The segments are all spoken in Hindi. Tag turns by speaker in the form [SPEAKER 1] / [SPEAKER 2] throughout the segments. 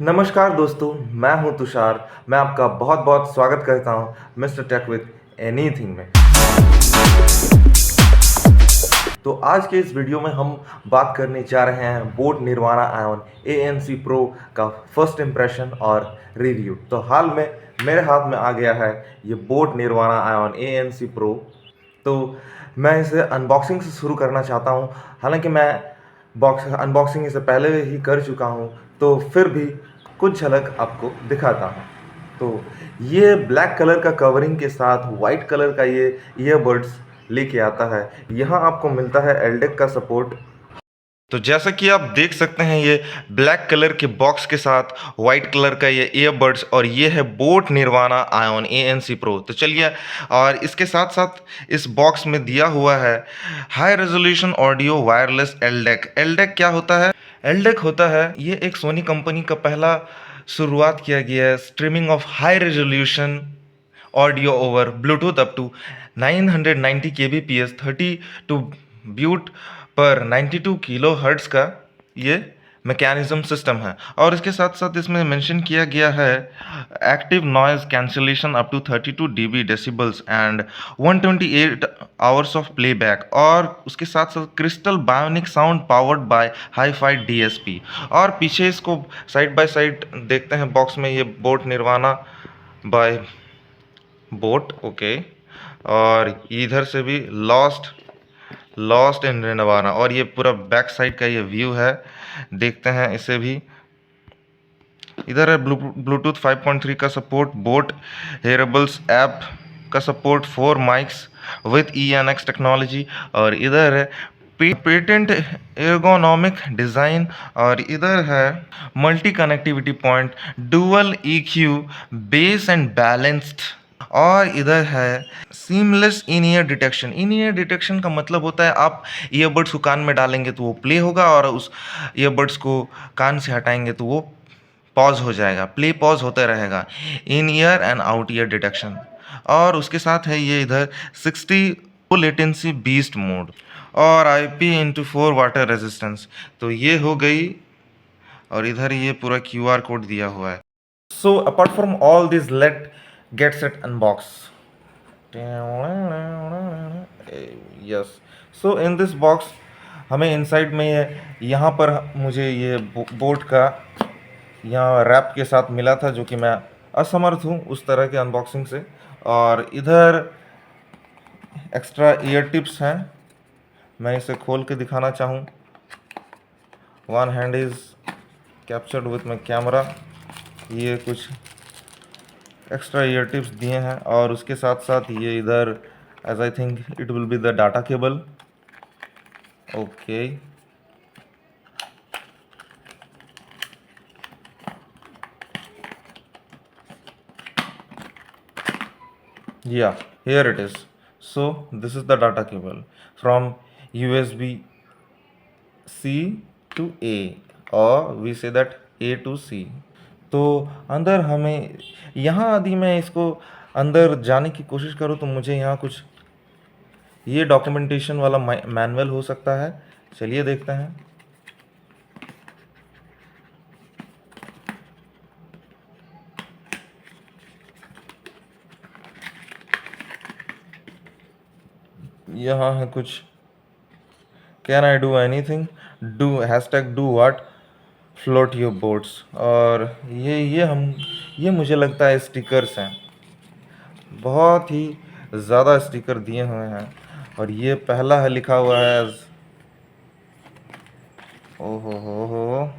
[SPEAKER 1] नमस्कार दोस्तों, मैं हूं तुषार। मैं आपका बहुत-बहुत स्वागत करता हूं मिस्टर टेक विद एनीथिंग में। तो आज के इस वीडियो में हम बात करने जा रहे हैं boat Nirvana ion ANC pro का फर्स्ट इंप्रेशन और रिव्यू। तो हाल में मेरे हाथ में आ गया है ये boat Nirvana ion ANC pro. तो मैं इसे अनबॉक्सिंग से शुरू करना चाहता हूं। हालांकि मैं अनबॉक्सिंग इसे पहले ही कर चुका हूं, तो फिर भी कुछ झलक आपको दिखाता हूं। तो ये ब्लैक कलर का कवरिंग के साथ वाइट कलर का ये ईयरबड्स लेके आता है। यहाँ आपको मिलता है एलडेक का सपोर्ट। तो जैसा कि आप देख सकते हैं, ये ब्लैक कलर के बॉक्स के साथ वाइट कलर का ये ईयरबड्स, और ये है boat Nirvana ion ANC pro. तो चलिए, और इसके साथ साथ इस बॉक्स में दिया हुआ है हाई रेजोल्यूशन ऑडियो वायरलेस एलडेक। एलडेक क्या होता है? एलडेक होता है, ये एक सोनी कंपनी का पहला शुरुआत किया गया है streaming of high resolution audio over Bluetooth up to 990 kbps 32 bit पर 92 किलो हर्ट्ज का ये मैकेनिज्म सिस्टम है। और इसके साथ साथ इसमें मेंशन किया गया है active noise cancellation up to 32 dB decibels and 128 hours of playback. और उसके साथ साथ crystal bionic sound powered by hi-fi DSP। और पीछे इसको साइड बाय साइड देखते हैं बॉक्स में, ये boat nirvana bye boat, okay. और इधर से भी लॉस्ट इन निर्वाणा। और ये पूरा बैक साइड का ये व्यू है, देखते हैं इसे भी। इधर है ब्लूटूथ 5.3 का सपोर्ट, बोट हेयरेबल्स ऐप का support, 4 mics with ENX technology. और इधर है पेटेंट एर्गोनॉमिक डिज़ाइन। और इधर है multi connectivity point, dual EQ, base and balanced. और इधर है सीमलेस इन ईयर डिटेक्शन। इन ईयर डिटेक्शन का मतलब होता है आप ईयरबड्स को कान में डालेंगे तो वो प्ले होगा, और उस ईयरबड्स को कान से हटाएंगे तो वो पॉज हो जाएगा, प्ले पॉज होता रहेगा। In ear and out ear detection. और उसके साथ है ये इधर 60 लो लेटेंसी बीस्ट मोड और IP x4 वाटर रेजिस्टेंस। तो ये हो गई। और इधर ये पूरा QR कोड दिया हुआ है। सो apart from all this, let get set unbox. Yes. So in this box हमें इनसाइड में यहाँ पर मुझे ये बोट का यहाँ रैप के साथ मिला था, जो कि मैं असमर्थ हूँ उस तरह के अनबॉक्सिंग से। और इधर एक्स्ट्रा ईयर टिप्स हैं, मैं इसे खोल के दिखाना चाहूँ। One hand is captured with my camera. ये कुछ एक्स्ट्रा ईयर टिप्स दिए हैं। और उसके साथ साथ ये इधर, as I think it will be the data cable, okay. Yeah, here it is. So this is the data cable from USB-C to A, or we say that A to C. तो अंदर हमें यहाँ, यदि मैं इसको अंदर जाने की कोशिश करूँ तो मुझे यहाँ कुछ ये डॉक्यूमेंटेशन वाला मैनुअल हो सकता है। चलिए देखते हैं। यहाँ है कुछ, can I do anything, do hashtag do what, float your boats. और ये मुझे लगता है स्टिकर्स हैं। बहुत ही ज़्यादा स्टिकर दिए हुए हैं। और ये पहला है, लिखा हुआ है एज, ओहो हो,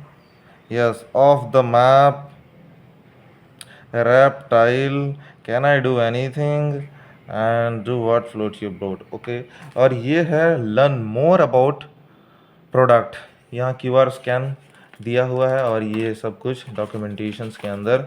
[SPEAKER 1] yes, of the map reptile, can I do anything and do what, float your boat, okay. और ये है लर्न मोर अबाउट प्रोडक्ट। यहाँ QR स्कैन दिया हुआ है, और ये सब कुछ डॉक्यूमेंटेशंस के अंदर।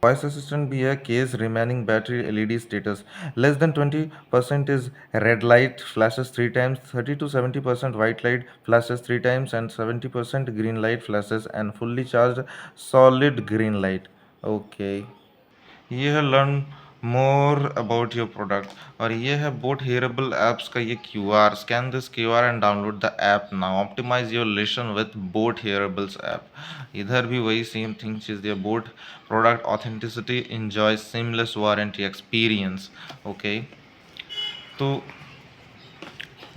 [SPEAKER 1] वॉइस असिस्टेंट भी है। Case remaining battery LED status less than 20% is red light flashes 3 times, 30 to 70% white light flashes 3 times and 70% green light flashes and fully charge solid green light, okay. ये है learn more about your product. और ये है बोट हेयरेबल ऐप्स का ये QR। Scan this QR and download the app now. Optimise your listen with boat hearables app. इधर भी वही सेम थिंग चीज दिया, boat product authenticity, enjoy seamless warranty experience. Okay, तो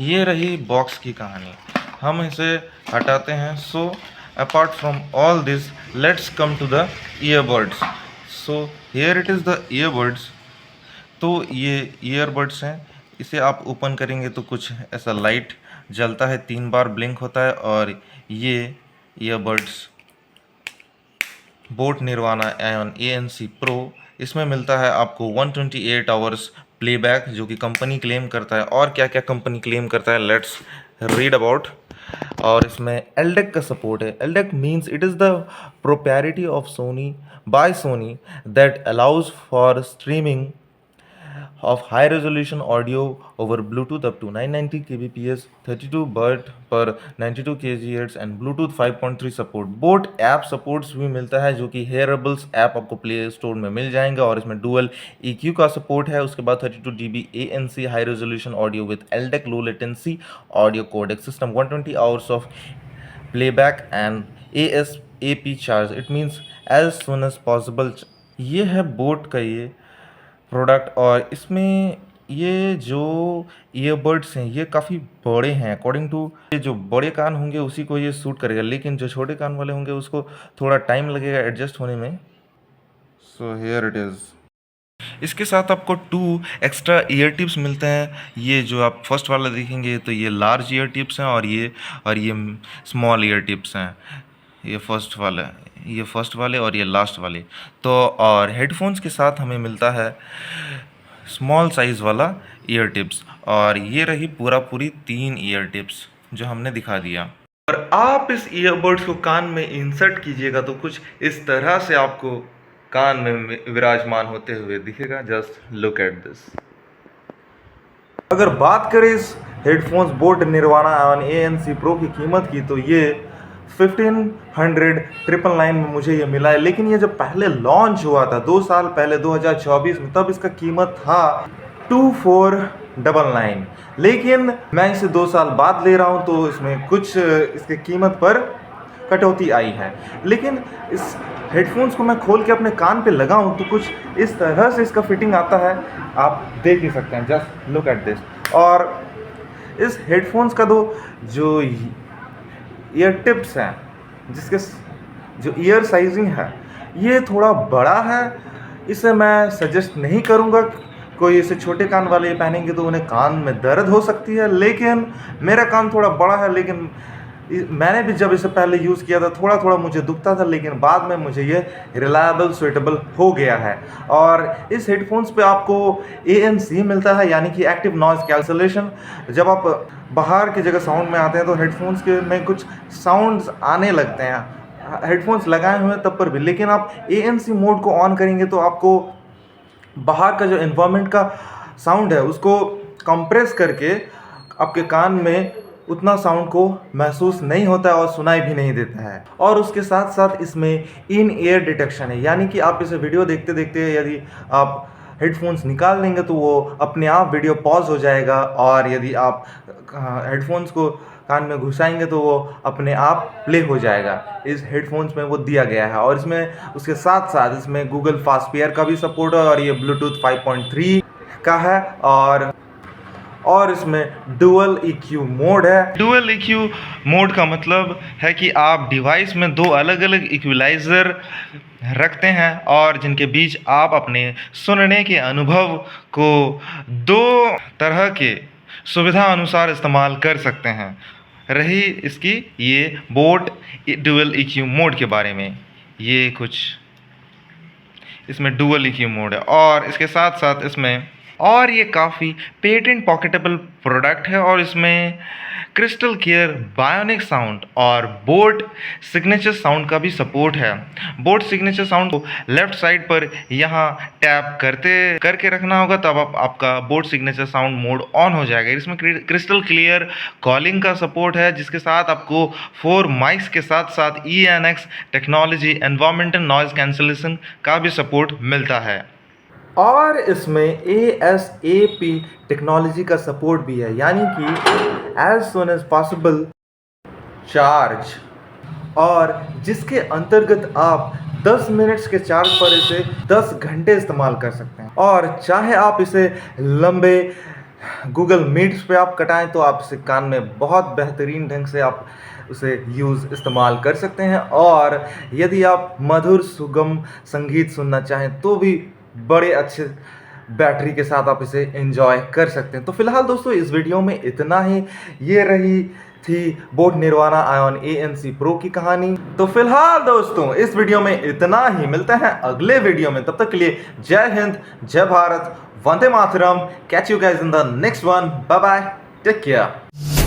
[SPEAKER 1] ये रही बॉक्स की कहानी। हम इसे हटाते हैं। So apart from all this, let's come to the earbuds. So here it is the earbuds. तो ये ईयरबड्स हैं, इसे आप ओपन करेंगे तो कुछ ऐसा लाइट जलता है, 3 बार ब्लिंक होता है। और ये earbuds boat Nirvana ion ANC pro, इसमें मिलता है आपको 128 आवर्स प्लेबैक, जो कि कंपनी क्लेम करता है। और क्या क्या कंपनी क्लेम करता है, लेट्स रीड अबाउट। और इसमें एलडेक का सपोर्ट है। LDAC means it is the propriety of Sony by Sony that allows for streaming of high resolution audio over Bluetooth up to 990 kbps, 32 baud per 92 kHz and Bluetooth 5.3 support. Boat app supports भी मिलता है, जो कि हेयरेबल्स ऐप आपको प्ले स्टोर में मिल जाएंगे। और इसमें डुअल EQ का सपोर्ट है। उसके बाद 32 dB ANC high resolution audio with LDAC low latency audio codec system, 120 hours of playback and ASAP charge, it means as soon as possible। ये है बोट का ये प्रोडक्ट। और इसमें ये जो ईयरबड्स हैं ये काफ़ी बड़े हैं। अकॉर्डिंग टू, ये जो बड़े कान होंगे उसी को ये सूट करेगा, लेकिन जो छोटे कान वाले होंगे उसको थोड़ा टाइम लगेगा एडजस्ट होने में। सो हियर इट इज़। इसके साथ आपको 2 एक्स्ट्रा ईयर टिप्स मिलते हैं। ये जो आप फर्स्ट वाला देखेंगे तो ये लार्ज ईयर टिप्स हैं, और ये स्मॉल ईयर टिप्स हैं। ये फर्स्ट वाले और ये लास्ट वाले। तो और हेडफोन्स के साथ हमें मिलता है स्मॉल साइज़ वाला ईयर टिप्स। और ये रही पूरी 3 ईयर टिप्स जो हमने दिखा दिया। और आप इस ईयरबड्स को कान में इंसर्ट कीजिएगा तो कुछ इस तरह से आपको कान में विराजमान होते हुए दिखेगा। Just look at this. अगर बात करें इस headphones boat Nirvana ion ANC pro की कीमत की, तो ये 1500 में मुझे ये मिला है। लेकिन ये जब पहले लॉन्च हुआ था 2 साल पहले 2024 में, तब इसका कीमत था 2499। लेकिन मैं इसे 2 साल बाद ले रहा हूँ तो इसमें कुछ इसके कीमत पर कटौती आई है। लेकिन इस हेडफोन्स को मैं खोल के अपने कान पे लगाऊं तो कुछ इस तरह से इसका फिटिंग आता है, आप देख ही सकते हैं। Just look at this. और इस हेडफोन्स का जो ईयर टिप्स हैं, जिसके जो ईयर साइजिंग है ये थोड़ा बड़ा है। इसे मैं सजेस्ट नहीं करूँगा। कोई इसे छोटे कान वाले पहनेंगे तो उन्हें कान में दर्द हो सकती है। लेकिन मेरा कान थोड़ा बड़ा है, लेकिन मैंने भी जब इसे पहले यूज़ किया था थोड़ा थोड़ा मुझे दुखता था, लेकिन बाद में मुझे ये रिलायबल सुइटेबल हो गया है। और इस हेडफोन्स पे आपको ANC मिलता है, यानी कि एक्टिव नॉइज़ कैंसलेशन। जब आप बाहर की जगह साउंड में आते हैं तो हेडफोन्स के में कुछ साउंड्स आने लगते हैं हेडफोन्स लगाए हुए तब पर भी। लेकिन आप ANC मोड को ऑन करेंगे तो आपको बाहर का जो एनवायरनमेंट का साउंड है उसको कंप्रेस करके आपके कान में उतना साउंड को महसूस नहीं होता है और सुनाई भी नहीं देता है। और उसके साथ साथ इसमें इन ईयर डिटेक्शन है, यानी कि आप इसे वीडियो देखते देखते यदि आप हेडफोन्स निकाल देंगे तो वो अपने आप वीडियो पॉज हो जाएगा। और यदि आप हेडफोन्स को कान में घुसाएंगे तो वो अपने आप प्ले हो जाएगा। इस हेडफोन्स में वो दिया गया है। और इसमें उसके साथ साथ इसमें गूगल फास्ट पेयर का भी सपोर्ट है, और ये ब्लूटूथ 5.3 का है। और इसमें डुअल EQ मोड है। डुअल EQ मोड का मतलब है कि आप डिवाइस में 2 अलग अलग इक्विलाइज़र रखते हैं और जिनके बीच आप अपने सुनने के अनुभव को 2 तरह के सुविधा अनुसार इस्तेमाल कर सकते हैं। रही इसकी ये बोट डुअल EQ मोड के बारे में, ये कुछ इसमें डुअल EQ मोड है। और इसके साथ साथ इसमें और ये काफ़ी पेटेंट पॉकेटेबल प्रोडक्ट है। और इसमें क्रिस्टल क्लियर बायोनिक साउंड और बोट सिग्नेचर साउंड का भी सपोर्ट है। बोट सिग्नेचर साउंड को लेफ्ट साइड पर यहाँ टैप करके रखना होगा, तब आपका boat signature sound mode on हो जाएगा। इसमें क्रिस्टल क्लियर कॉलिंग का सपोर्ट है, जिसके साथ आपको 4 माइक्स के साथ साथ ENX technology environmental noise cancellation का भी सपोर्ट मिलता है। और इसमें ASAP टेक्नोलॉजी का सपोर्ट भी है, यानी कि as soon as possible charge, और जिसके अंतर्गत आप 10 मिनट्स के चार्ज पर इसे 10 घंटे इस्तेमाल कर सकते हैं। और चाहे आप इसे लंबे गूगल मीट्स पे आप कटाएं तो आप इसे कान में बहुत बेहतरीन ढंग से आप उसे इस्तेमाल कर सकते हैं। और यदि आप मधुर सुगम संगीत सुनना चाहें तो भी बड़े अच्छे बैटरी के साथ आप इसे एंजॉय कर सकते हैं। तो फिलहाल दोस्तों इस वीडियो में इतना ही। ये रही थी boat Nirvana ion ANC pro की कहानी। तो फिलहाल दोस्तों इस वीडियो में इतना ही। मिलते हैं अगले वीडियो में, तब तक के लिए जय हिंद, जय भारत, वंदे मातरम। Catch you guys in the next one. Bye bye, take care.